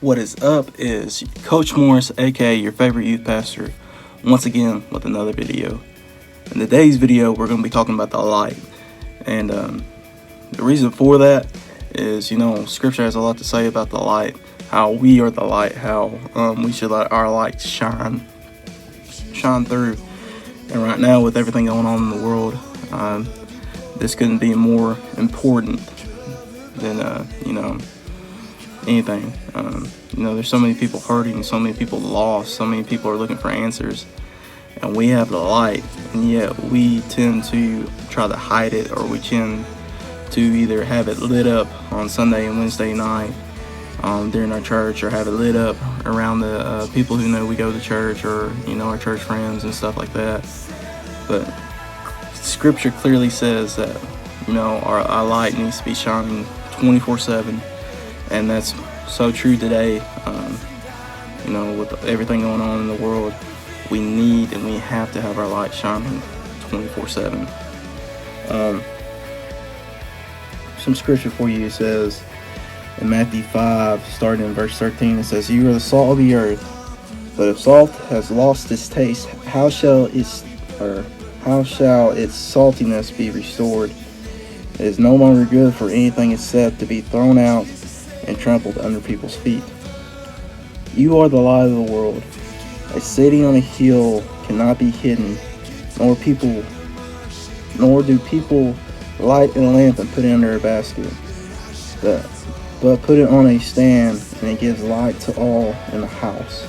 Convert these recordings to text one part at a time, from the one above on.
What is up is Coach Morris, aka your favorite youth pastor, once again with another video. In today's video, we're going to be talking about the light. And the reason for that is, Scripture has a lot to say about the light, how we are the light, how we should let our light shine through. And right now, with everything going on in the world, this couldn't be more important than, anything. There's so many people hurting, so many people lost, so many people are looking for answers, and we have the light, and yet we tend to try to hide it, or we tend to either have it lit up on Sunday and Wednesday night during our church, or have it lit up around the people who know we go to church, or our church friends and stuff like that. But Scripture clearly says that our light needs to be shining 24/7. And that's so true today. With everything going on in the world, we need and we have to have our light shining 24/7. Some scripture for you says in Matthew 5, starting in verse 13, it says, "You are the salt of the earth, but if salt has lost its taste, how shall its saltiness be restored? It is no longer good for anything except to be thrown out and trampled under people's feet. You are the light of the world. A city on a hill cannot be hidden, nor do people light a lamp and put it under a basket, but put it on a stand, and it gives light to all in the house.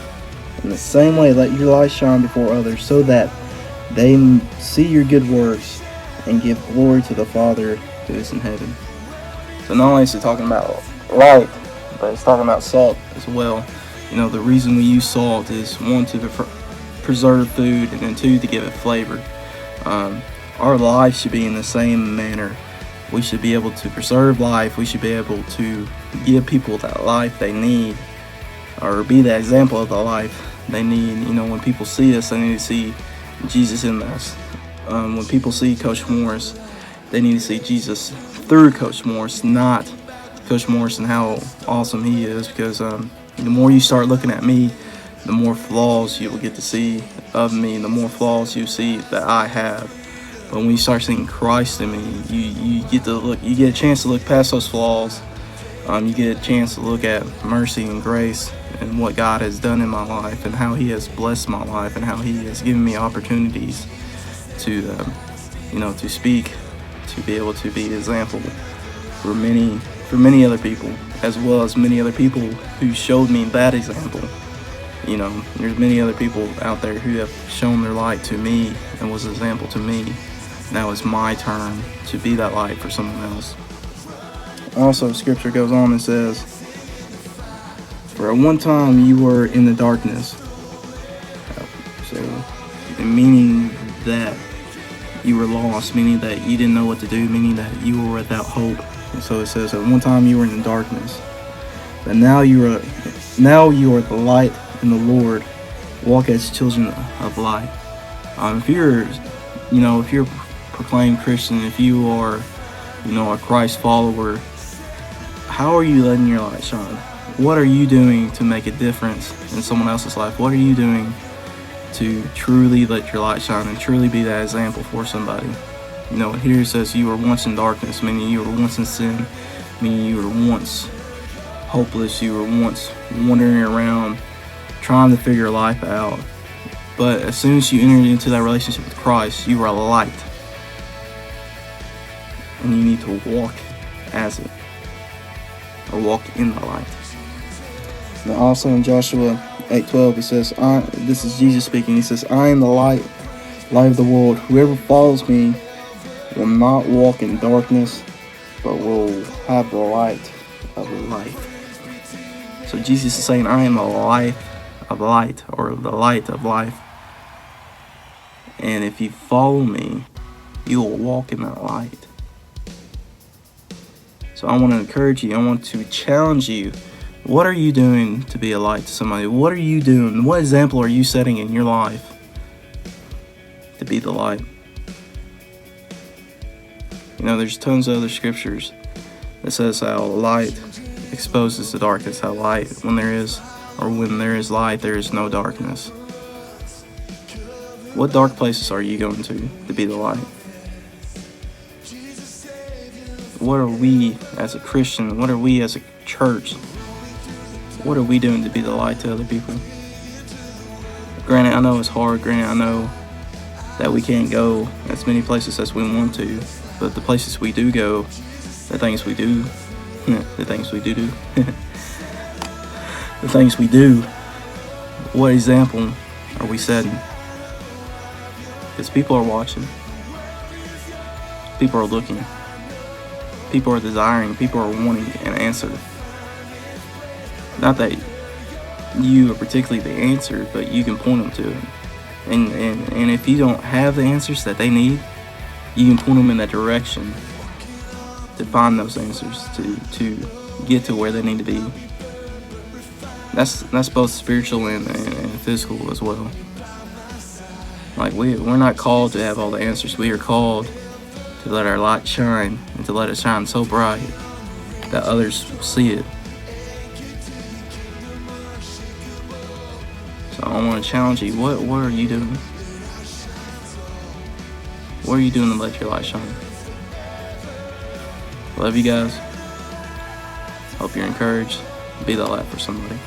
In the same way, let your light shine before others, so that they see your good works and give glory to the Father who is in heaven." So not only is it talking about light, but it's talking about salt as well. The reason we use salt is, one, to preserve food, and then two, to give it flavor. Our life should be in the same manner. We should be able to preserve life. We should be able to give people that life they need, or be the example of the life they need. When people see us, they need to see Jesus in us. When people see Coach Morris, they need to see Jesus through Coach Morris, not Coach Morris and how awesome he is, because the more you start looking at me, the more flaws you will get to see of me, the more flaws you see that I have. But when you start seeing Christ in me, you get a chance to look past those flaws. You get a chance to look at mercy and grace and what God has done in my life, and how he has blessed my life, and how he has given me opportunities to to speak, to be able to be an example for many other people, as well as many other people who showed me that example. There's many other people out there who have shown their light to me and was an example to me. Now it's my turn to be that light for someone else. Also, Scripture goes on and says, "For at one time you were in the darkness," so meaning that you were lost, meaning that you didn't know what to do, meaning that you were without hope. And so it says, "At one time you were in the darkness, but now you are the light in the Lord. Walk as children of light." If you're a proclaimed Christian, if you are, a Christ follower, how are you letting your light shine? What are you doing to make a difference in someone else's life? What are you doing to truly let your light shine and truly be that example for somebody? Here it says you were once in darkness, meaning you were once in sin, meaning you were once hopeless, you were once wandering around trying to figure life out. But as soon as you entered into that relationship with Christ, you are a light, and you need to walk as it, or walk in the light. Now also in Joshua 8:12, it says, this is Jesus speaking, he says, "I am the light of the world. Whoever follows me will not walk in darkness, but will have the light of life." So Jesus is saying, I am the light of light, or the light of life. And if you follow me, you will walk in that light. So I want to encourage you, I want to challenge you. What are you doing to be a light to somebody? What are you doing? What example are you setting in your life to be the light? There's tons of other scriptures that says how light exposes the darkness of light. When there is light, there is no darkness. What dark places are you going to be the light? What are we as a Christian? What are we as a church? What are we doing to be the light to other people? Granted, I know it's hard. Granted, I know that we can't go as many places as we want to. But the places we do go, the things we do, the things we do, what example are we setting? Because people are watching. People are looking. People are desiring. People are wanting an answer. Not that you are particularly the answer, but you can point them to it. And if you don't have the answers that they need, you can point them in that direction to find those answers, to get to where they need to be. That's both spiritual and physical as well. Like we're not called to have all the answers. We are called to let our light shine, and to let it shine so bright that others see it. So I want to challenge you. What are you doing? What are you doing to let your light shine? Love you guys. Hope you're encouraged. Be that light for somebody.